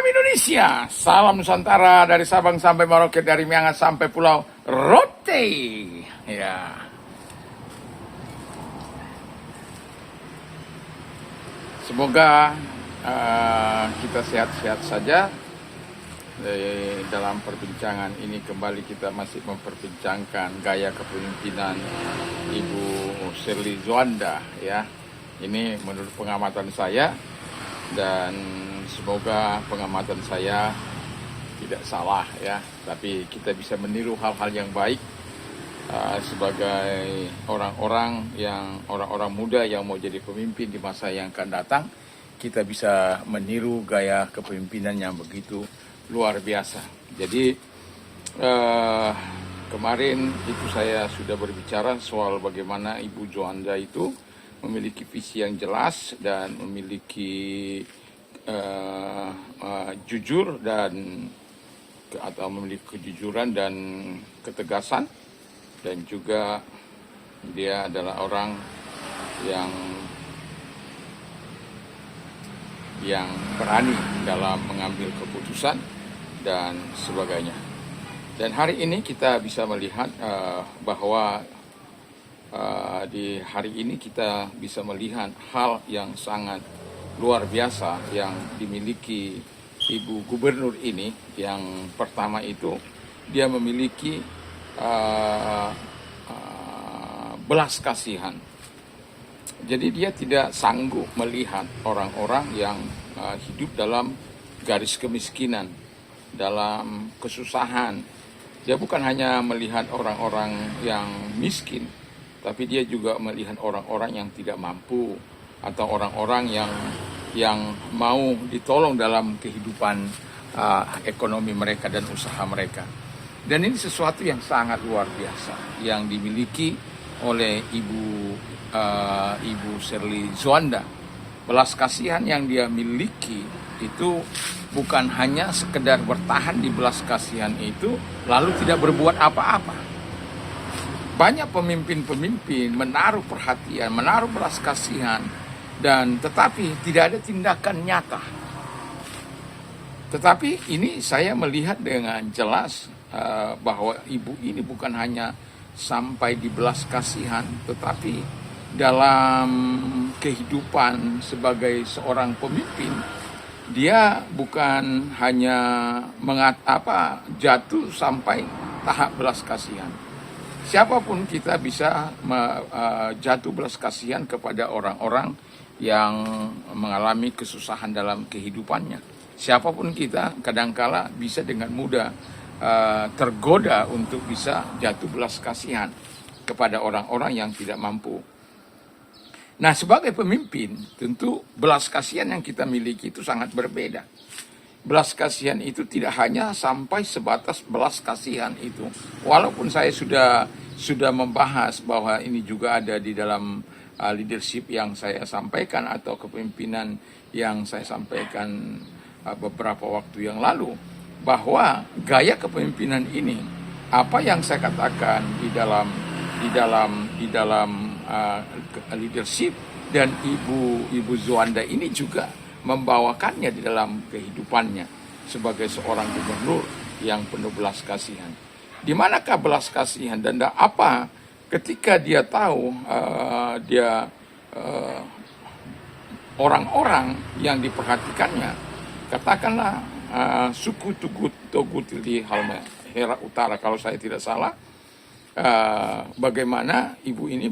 Indonesia, salam Nusantara dari Sabang sampai Merauke, dari Miangas sampai Pulau Rote. Ya. Semoga kita sehat-sehat saja. Dalam perbincangan ini kembali kita masih memperbincangkan gaya kepemimpinan Ibu Shirley Zuanda. Ya, ini menurut pengamatan saya dan semoga pengamatan saya tidak salah ya, tapi kita bisa meniru hal-hal yang baik sebagai orang-orang muda yang mau jadi pemimpin di masa yang akan datang. Kita bisa meniru gaya kepemimpinan yang begitu luar biasa. Jadi kemarin itu saya sudah berbicara soal bagaimana Ibu Zuanda itu memiliki visi yang jelas dan memiliki jujur dan atau memiliki kejujuran dan ketegasan, dan juga dia adalah orang yang berani dalam mengambil keputusan dan sebagainya. Dan hari ini kita bisa melihat bahwa di hari ini kita bisa melihat hal yang sangat luar biasa yang dimiliki Ibu Gubernur ini. Yang pertama itu dia memiliki belas kasihan. Jadi dia tidak sanggup melihat orang-orang yang hidup dalam garis kemiskinan, dalam kesusahan. Dia bukan hanya melihat orang-orang yang miskin, tapi dia juga melihat orang-orang yang tidak mampu atau orang-orang yang mau ditolong dalam kehidupan ekonomi mereka dan usaha mereka. Dan ini sesuatu yang sangat luar biasa yang dimiliki oleh Ibu Shirley Zuanda. Belas kasihan yang dia miliki itu bukan hanya sekedar bertahan di belas kasihan itu lalu tidak berbuat apa-apa. Banyak pemimpin-pemimpin menaruh perhatian, menaruh belas kasihan, dan tetapi tidak ada tindakan nyata. Tetapi ini saya melihat dengan jelas bahwa ibu ini bukan hanya sampai di belas kasihan, tetapi dalam kehidupan sebagai seorang pemimpin, dia bukan hanya jatuh sampai tahap belas kasihan. Siapapun kita bisa jatuh belas kasihan kepada orang-orang yang mengalami kesusahan dalam kehidupannya. Siapapun kita kadangkala bisa dengan mudah tergoda untuk bisa jatuh belas kasihan kepada orang-orang yang tidak mampu. Nah, sebagai pemimpin, tentu belas kasihan yang kita miliki itu sangat berbeda. Belas kasihan itu tidak hanya sampai sebatas belas kasihan itu. Walaupun saya sudah membahas bahwa ini juga ada di dalam leadership yang saya sampaikan atau kepemimpinan yang saya sampaikan beberapa waktu yang lalu, bahwa gaya kepemimpinan ini, apa yang saya katakan di dalam leadership, dan Ibu Zuanda ini juga membawakannya di dalam kehidupannya sebagai seorang gubernur yang penuh belas kasihan. Di manakah belas kasihan dan apa ketika dia tahu orang-orang yang diperhatikannya, katakanlah suku Togutili Halmahera Utara kalau saya tidak salah, bagaimana ibu ini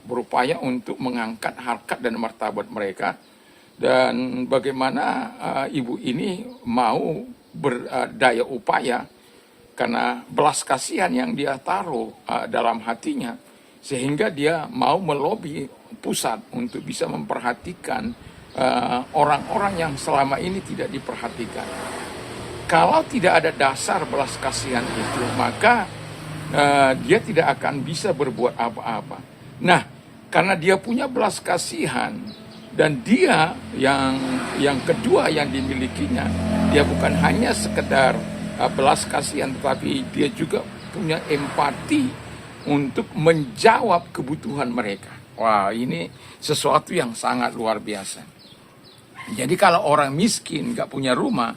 berupaya untuk mengangkat harkat dan martabat mereka, dan bagaimana ibu ini mau berdaya upaya karena belas kasihan yang dia taruh dalam hatinya, sehingga dia mau melobi pusat untuk bisa memperhatikan orang-orang yang selama ini tidak diperhatikan. Kalau tidak ada dasar belas kasihan itu, maka dia tidak akan bisa berbuat apa-apa. Nah, karena dia punya belas kasihan, dan dia yang kedua yang dimilikinya, dia bukan hanya sekedar belas kasihan, tetapi dia juga punya empati untuk menjawab kebutuhan mereka. Wah, ini sesuatu yang sangat luar biasa. Jadi kalau orang miskin, gak punya rumah,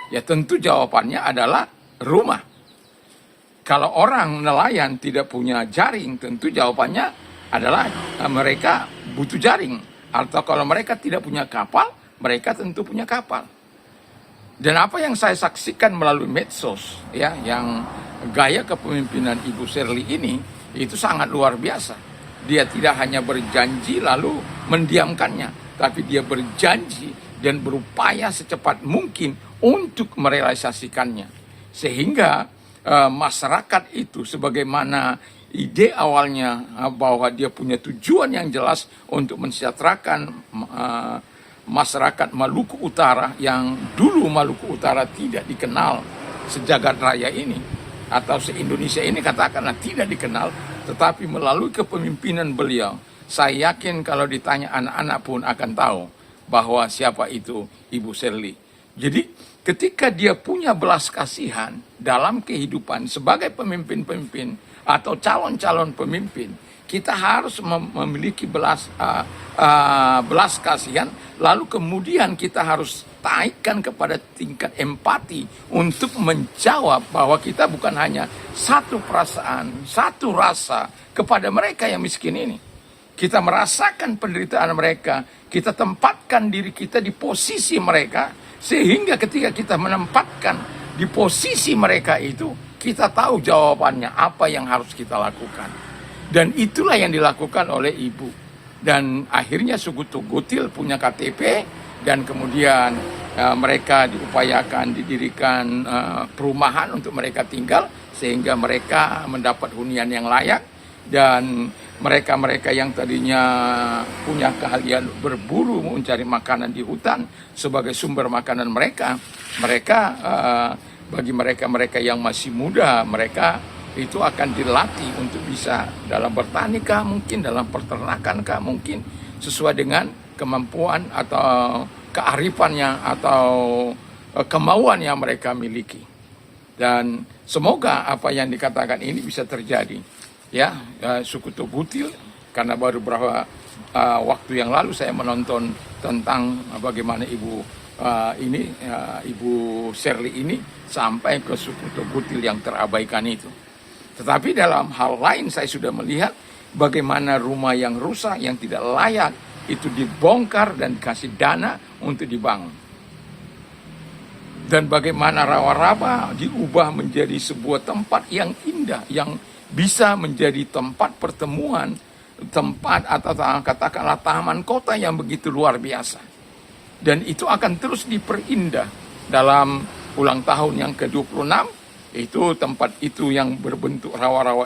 Ya tentu jawabannya adalah rumah. Kalau orang nelayan tidak punya jaring, tentu jawabannya adalah mereka butuh jaring. Atau kalau mereka tidak punya kapal, mereka tentu punya kapal. Dan apa yang saya saksikan melalui medsos, ya, yang gaya kepemimpinan Ibu Shirley ini itu sangat luar biasa. Dia tidak hanya berjanji lalu mendiamkannya, tapi dia berjanji dan berupaya secepat mungkin untuk merealisasikannya. Sehingga masyarakat itu, sebagaimana ide awalnya bahwa dia punya tujuan yang jelas untuk mensejahterakan masyarakat Maluku Utara, yang dulu Maluku Utara tidak dikenal sejagat raya ini atau se-Indonesia ini, katakanlah tidak dikenal, tetapi melalui kepemimpinan beliau, saya yakin kalau ditanya anak-anak pun akan tahu bahwa siapa itu Ibu Shirley. Jadi ketika dia punya belas kasihan dalam kehidupan sebagai pemimpin-pemimpin atau calon-calon pemimpin, kita harus memiliki belas kasihan, lalu kemudian kita harus taikkan kepada tingkat empati untuk menjawab bahwa kita bukan hanya satu perasaan, satu rasa kepada mereka yang miskin ini. Kita merasakan penderitaan mereka, kita tempatkan diri kita di posisi mereka, sehingga ketika kita menempatkan di posisi mereka itu, kita tahu jawabannya apa yang harus kita lakukan. Dan itulah yang dilakukan oleh ibu. Dan akhirnya suku Tugutil punya KTP, dan kemudian mereka diupayakan didirikan perumahan untuk mereka tinggal, sehingga mereka mendapat hunian yang layak. Dan mereka-mereka yang tadinya punya keahlian berburu, mencari makanan di hutan sebagai sumber makanan mereka, bagi mereka-mereka yang masih muda, mereka itu akan dilatih untuk bisa dalam bertani kah, mungkin dalam peternakan kah, mungkin sesuai dengan kemampuan atau kearifannya atau kemauan yang mereka miliki. Dan semoga apa yang dikatakan ini bisa terjadi. Ya, suku Tugutil, karena baru beberapa waktu yang lalu saya menonton tentang bagaimana Ibu Shirley ini sampai ke suku Tugutil yang terabaikan itu. Tetapi dalam hal lain saya sudah melihat bagaimana rumah yang rusak, yang tidak layak, itu dibongkar dan dikasih dana untuk dibangun. Dan bagaimana rawa-rawa diubah menjadi sebuah tempat yang indah, yang bisa menjadi tempat pertemuan, tempat atau katakanlah taman kota yang begitu luar biasa. Dan itu akan terus diperindah dalam ulang tahun yang ke-26. Itu tempat itu yang berbentuk rawa-rawa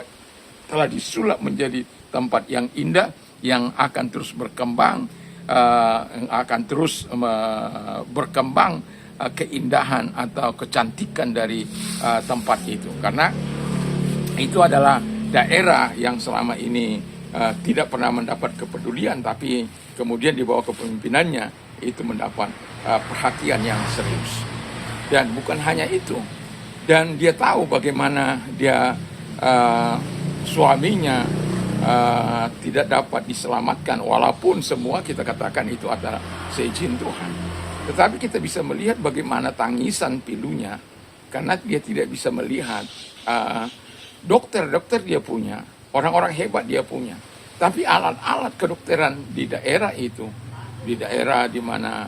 telah disulap menjadi tempat yang indah, yang akan terus berkembang, berkembang keindahan atau kecantikan dari tempat itu. Karena itu adalah daerah yang selama ini tidak pernah mendapat kepedulian, tapi kemudian di bawah kepemimpinannya itu mendapat perhatian yang serius. Dan bukan hanya itu, dan dia tahu bagaimana dia suaminya tidak dapat diselamatkan, walaupun semua kita katakan itu adalah seizin Tuhan. Tetapi kita bisa melihat bagaimana tangisan pilunya, karena dia tidak bisa melihat dokter dia punya, orang-orang hebat dia punya, tapi alat-alat kedokteran di daerah itu, di daerah di mana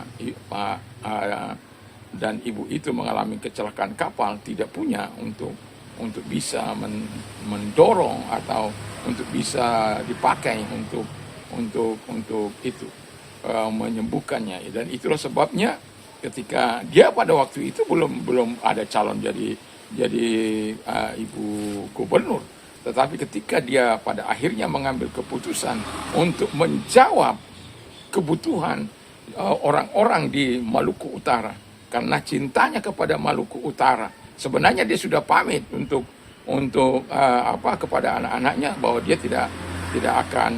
dan ibu itu mengalami kecelakaan kapal, tidak punya untuk bisa mendorong atau untuk bisa dipakai untuk itu menyembuhkannya. Dan itulah sebabnya ketika dia pada waktu itu belum ada calon jadi ibu gubernur, tetapi ketika dia pada akhirnya mengambil keputusan untuk menjawab kebutuhan orang-orang di Maluku Utara, karena cintanya kepada Maluku Utara, sebenarnya dia sudah pamit untuk kepada anak-anaknya bahwa dia tidak akan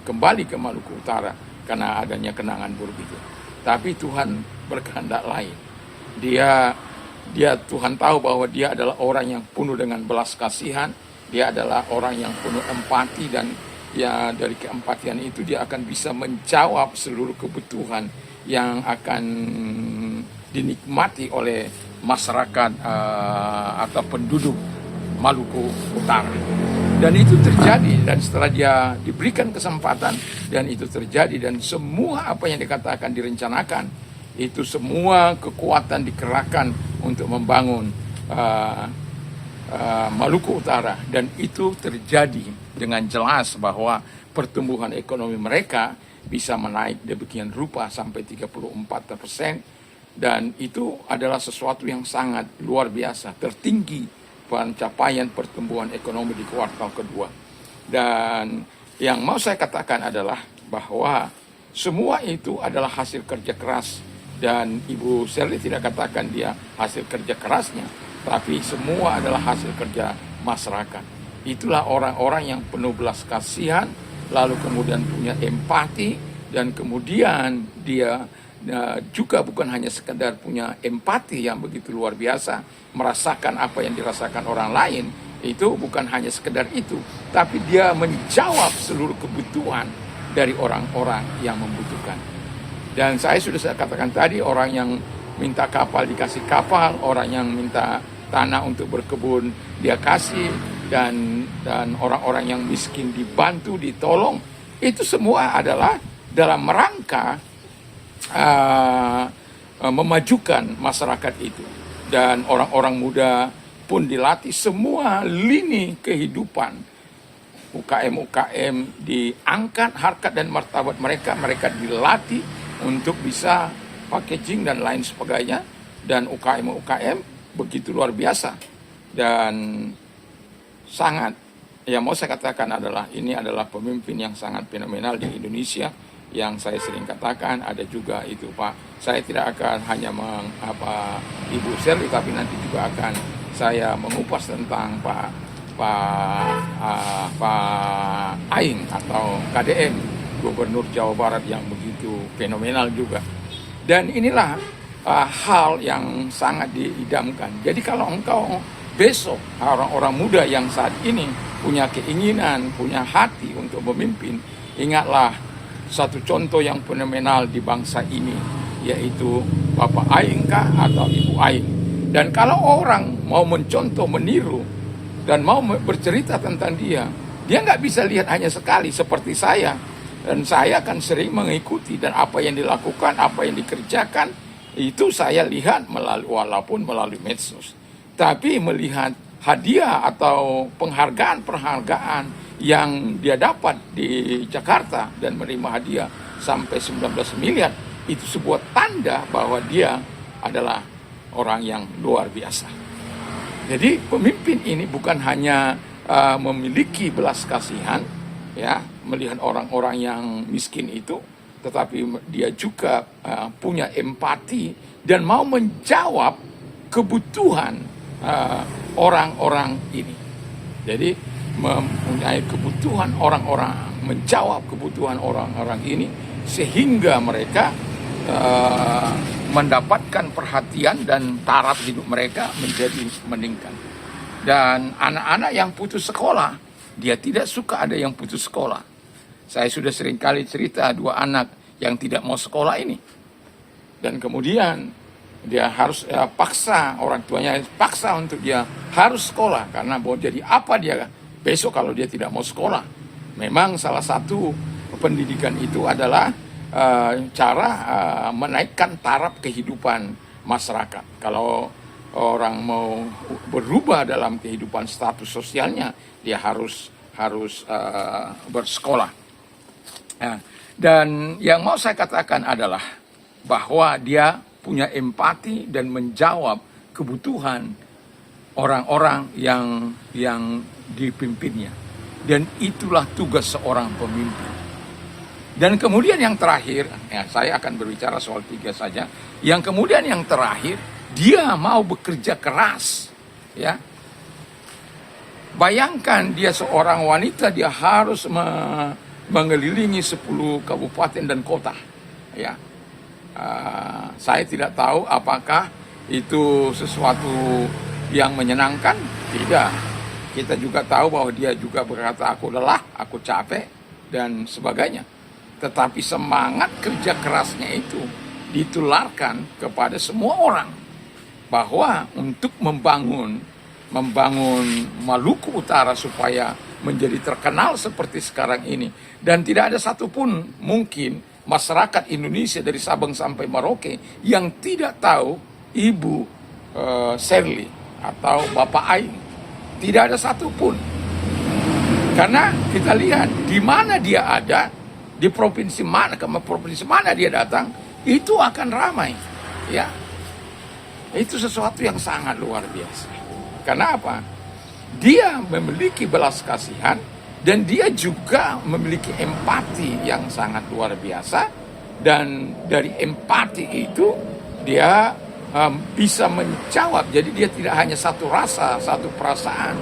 kembali ke Maluku Utara karena adanya kenangan buruk itu. Tapi Tuhan berkehendak lain. Tuhan tahu bahwa dia adalah orang yang penuh dengan belas kasihan, dia adalah orang yang penuh empati, dan ya dari keempatian itu dia akan bisa menjawab seluruh kebutuhan yang akan dinikmati oleh masyarakat atau penduduk Maluku Utara. Dan itu terjadi, dan setelah dia diberikan kesempatan, dan itu terjadi, dan semua apa yang dikatakan direncanakan, itu semua kekuatan dikerahkan untuk membangun Maluku Utara. Dan itu terjadi dengan jelas bahwa pertumbuhan ekonomi mereka bisa menaik demikian rupa sampai 34%, dan itu adalah sesuatu yang sangat luar biasa, tertinggi pencapaian pertumbuhan ekonomi di kuartal kedua. Dan yang mau saya katakan adalah bahwa semua itu adalah hasil kerja keras, dan Ibu Shirley tidak katakan dia hasil kerja kerasnya, tapi semua adalah hasil kerja masyarakat. Itulah orang-orang yang penuh belas kasihan, lalu kemudian punya empati, dan kemudian dia juga bukan hanya sekedar punya empati yang begitu luar biasa, merasakan apa yang dirasakan orang lain, itu bukan hanya sekedar itu, tapi dia menjawab seluruh kebutuhan dari orang-orang yang membutuhkan. Dan saya katakan tadi, orang yang minta kapal dikasih kapal, orang yang minta tanah untuk berkebun dia kasih, dan orang-orang yang miskin dibantu, ditolong. Itu semua adalah dalam rangka memajukan masyarakat itu. Dan orang-orang muda pun dilatih semua lini kehidupan. UKM-UKM diangkat harkat dan martabat mereka dilatih untuk bisa packaging dan lain sebagainya. Dan UKM-UKM begitu luar biasa. Dan sangat, yang mau saya katakan adalah, ini adalah pemimpin yang sangat fenomenal di Indonesia. Yang saya sering katakan, ada juga itu Pak, saya tidak akan hanya Ibu Shirley, tapi nanti juga akan saya mengupas tentang Pak Aing atau KDM, Gubernur Jawa Barat, yang begitu fenomenal juga. Dan inilah hal yang sangat diidamkan. Jadi kalau engkau besok, orang-orang muda yang saat ini punya keinginan, punya hati untuk memimpin, ingatlah satu contoh yang fenomenal di bangsa ini, yaitu Bapak Aing kah atau Ibu Aing. Dan kalau orang mau mencontoh, meniru, dan mau bercerita tentang dia nggak bisa lihat hanya sekali seperti saya. Dan saya akan sering mengikuti, dan apa yang dilakukan, apa yang dikerjakan, itu saya lihat walaupun melalui medsos. Tapi melihat hadiah atau penghargaan yang dia dapat di Jakarta, dan menerima hadiah sampai 19 miliar, itu sebuah tanda bahwa dia adalah orang yang luar biasa. Jadi pemimpin ini bukan hanya memiliki belas kasihan, ya, melihat orang-orang yang miskin itu, tetapi dia juga punya empati dan mau menjawab kebutuhan orang-orang ini. Jadi mempunyai kebutuhan orang-orang, menjawab kebutuhan orang-orang ini, sehingga mereka mendapatkan perhatian dan taraf hidup mereka menjadi meningkat. Dan anak-anak yang putus sekolah, dia tidak suka ada yang putus sekolah. Saya sudah sering kali cerita 2 anak yang tidak mau sekolah ini, dan kemudian dia harus paksa, orang tuanya paksa untuk dia harus sekolah, karena mau jadi apa dia besok kalau dia tidak mau sekolah. Memang salah satu pendidikan itu adalah cara menaikkan taraf kehidupan masyarakat. Kalau orang mau berubah dalam kehidupan status sosialnya, dia harus bersekolah. Dan yang mau saya katakan adalah bahwa dia punya empati dan menjawab kebutuhan orang-orang yang dipimpinnya. Dan itulah tugas seorang pemimpin. Dan kemudian yang terakhir, ya, saya akan berbicara soal 3 saja. Yang kemudian yang terakhir, dia mau bekerja keras, ya. Bayangkan dia seorang wanita, dia harus mengelilingi 10 kabupaten dan kota, ya. Saya tidak tahu apakah itu sesuatu yang menyenangkan. Tidak. Kita juga tahu bahwa dia juga berkata, aku lelah, aku capek, dan sebagainya. Tetapi semangat kerja kerasnya itu ditularkan kepada semua orang bahwa untuk membangun Maluku Utara supaya menjadi terkenal seperti sekarang ini, dan tidak ada satupun mungkin masyarakat Indonesia dari Sabang sampai Merauke yang tidak tahu Ibu Shirley atau Bapak Aing. Tidak ada satupun. Karena kita lihat di mana dia ada, di provinsi mana dia datang, itu akan ramai. Ya, itu sesuatu yang sangat luar biasa. Karena apa? Dia memiliki belas kasihan dan dia juga memiliki empati yang sangat luar biasa. Dan dari empati itu dia bisa menjawab. Jadi dia tidak hanya satu rasa, satu perasaan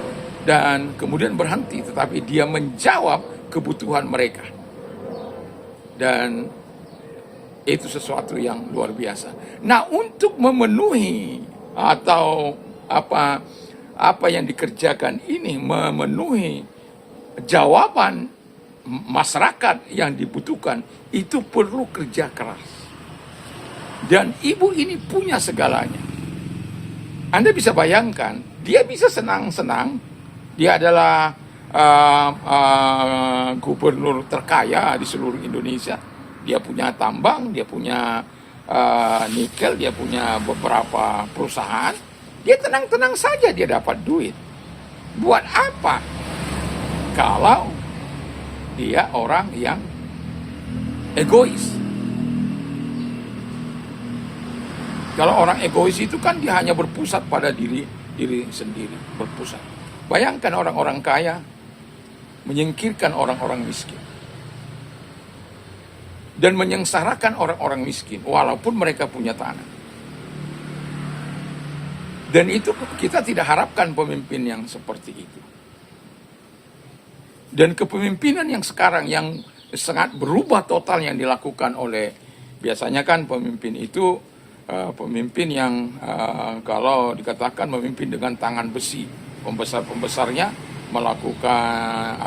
dan kemudian berhenti, tetapi dia menjawab kebutuhan mereka. Dan itu sesuatu yang luar biasa. Nah, untuk memenuhi atau apa yang dikerjakan ini memenuhi jawaban masyarakat yang dibutuhkan, itu perlu kerja keras. Dan ibu ini punya segalanya. Anda bisa bayangkan, dia bisa senang-senang, dia adalah gubernur terkaya di seluruh Indonesia. Dia punya tambang, dia punya nikel, dia punya beberapa perusahaan. Dia tenang-tenang saja dia dapat duit. Buat apa? Kalau dia orang yang egois. Kalau orang egois itu kan dia hanya berpusat pada diri sendiri, berpusat. Bayangkan orang-orang kaya menyingkirkan orang-orang miskin. Dan menyengsarakan orang-orang miskin walaupun mereka punya tanah. Dan itu kita tidak harapkan pemimpin yang seperti itu. Dan kepemimpinan yang sekarang yang sangat berubah total yang dilakukan oleh, biasanya kan pemimpin itu pemimpin yang kalau dikatakan memimpin dengan tangan besi, pembesar-pembesarnya melakukan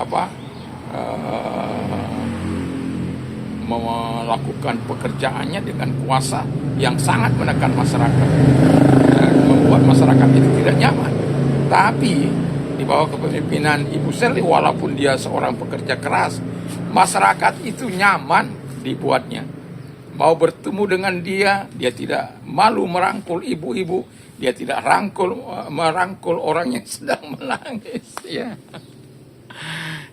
melakukan pekerjaannya dengan kuasa yang sangat menekan masyarakat dan membuat masyarakat itu tidak nyaman. Tapi di bawah kepemimpinan Ibu Shirley, walaupun dia seorang pekerja keras, masyarakat itu nyaman dibuatnya. Mau bertemu dengan dia tidak malu merangkul ibu-ibu, dia tidak merangkul orang yang sedang menangis. Ya.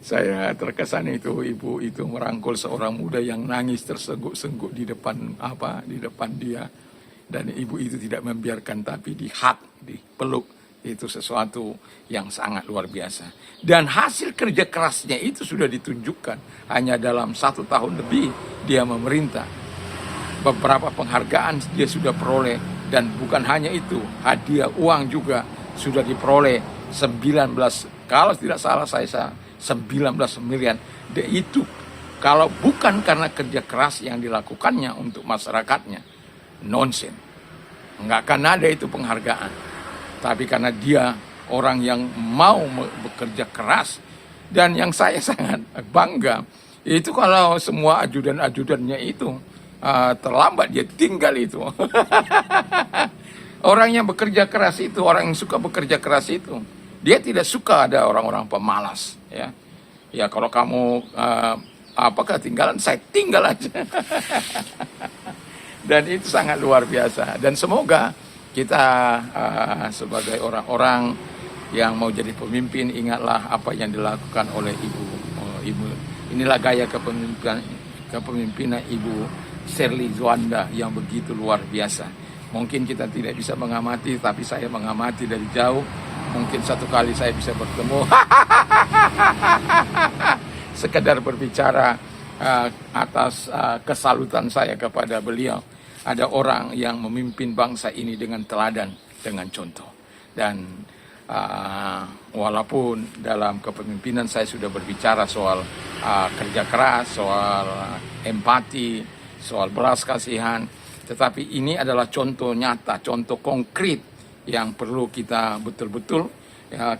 Saya terkesan itu ibu itu merangkul seorang muda yang nangis tersengguk-sengguk di depan dia, dan ibu itu tidak membiarkan tapi dipeluk. Itu sesuatu yang sangat luar biasa. Dan hasil kerja kerasnya itu sudah ditunjukkan hanya dalam 1 tahun lebih dia memerintah. Beberapa penghargaan dia sudah peroleh, dan bukan hanya itu, hadiah uang juga sudah diperoleh 19, kalau tidak salah saya 19 miliar. Itu kalau bukan karena kerja keras yang dilakukannya untuk masyarakatnya, nonsen. Nggak akan ada itu penghargaan. Tapi karena dia orang yang mau bekerja keras, dan yang saya sangat bangga itu kalau semua ajudan-ajudannya itu terlambat, dia tinggal itu. Orang yang bekerja keras itu, orang yang suka bekerja keras itu, dia tidak suka ada orang-orang pemalas. Ya kalau kamu ketinggalan, saya tinggal aja. Dan itu sangat luar biasa. Dan semoga kita sebagai orang-orang yang mau jadi pemimpin, ingatlah apa yang dilakukan oleh ibu. Inilah gaya kepemimpinan Ibu Shirley Juanda yang begitu luar biasa. Mungkin kita tidak bisa mengamati, tapi saya mengamati dari jauh. Mungkin satu kali saya bisa bertemu, sekedar berbicara atas kesalutan saya kepada beliau. Ada orang yang memimpin bangsa ini dengan teladan, dengan contoh. Dan walaupun dalam kepemimpinan saya sudah berbicara soal kerja keras, soal empati, soal belas kasihan, tetapi ini adalah contoh nyata, contoh konkret yang perlu kita betul-betul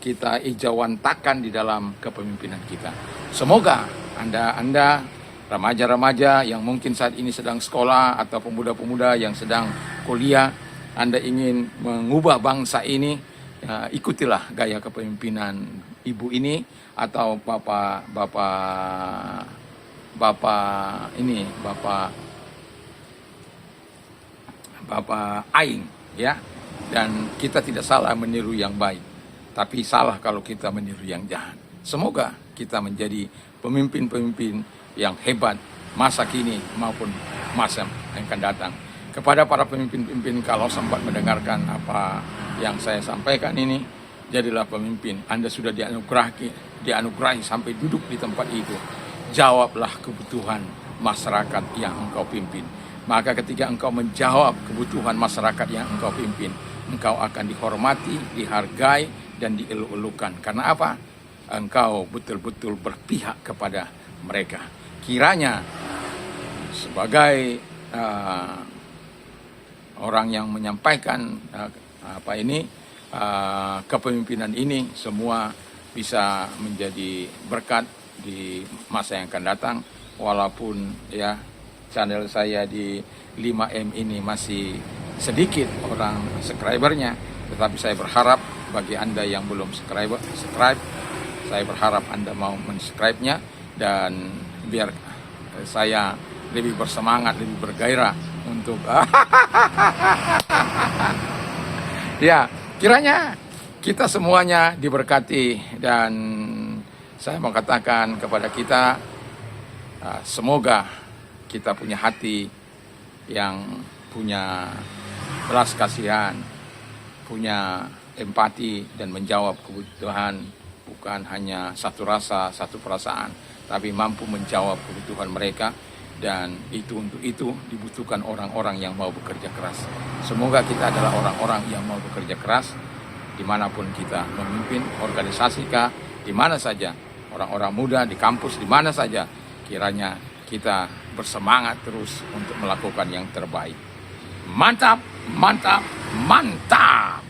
kita ijawantakan di dalam kepemimpinan kita. Semoga Anda remaja-remaja yang mungkin saat ini sedang sekolah atau pemuda-pemuda yang sedang kuliah, Anda ingin mengubah bangsa ini, ikutilah gaya kepemimpinan ibu ini atau Bapak Aing, ya. Dan kita tidak salah meniru yang baik, tapi salah kalau kita meniru yang jahat. Semoga kita menjadi pemimpin-pemimpin yang hebat masa kini maupun masa yang akan datang. Kepada para pemimpin-pemimpin, kalau sempat mendengarkan apa yang saya sampaikan ini, jadilah pemimpin. Anda sudah dianugerahi sampai duduk di tempat itu. Jawablah kebutuhan masyarakat yang engkau pimpin. Maka ketika engkau menjawab kebutuhan masyarakat yang engkau pimpin, engkau akan dihormati, dihargai, dan dielu-elukan. Karena apa? Engkau betul-betul berpihak kepada mereka. Kiranya sebagai orang yang menyampaikan kepemimpinan ini, semua bisa menjadi berkat di masa yang akan datang. Walaupun ya channel saya di 5M ini masih sedikit orang subscribernya, tetapi saya berharap bagi Anda yang belum subscribe, saya berharap Anda mau men-subscribe-nya, dan biar saya lebih bersemangat, lebih bergairah untuk ya, kiranya kita semuanya diberkati. Dan saya mau katakan kepada kita, semoga kita punya hati yang punya belas kasihan, punya empati, dan menjawab kebutuhan bukan hanya satu rasa, satu perasaan, tapi mampu menjawab kebutuhan mereka. Dan untuk itu dibutuhkan orang-orang yang mau bekerja keras. Semoga kita adalah orang-orang yang mau bekerja keras dimanapun kita memimpin organisasi kah, di mana saja, orang-orang muda di kampus, di mana saja. Kiranya kita bersemangat terus untuk melakukan yang terbaik. Mantap, mantap, mantap.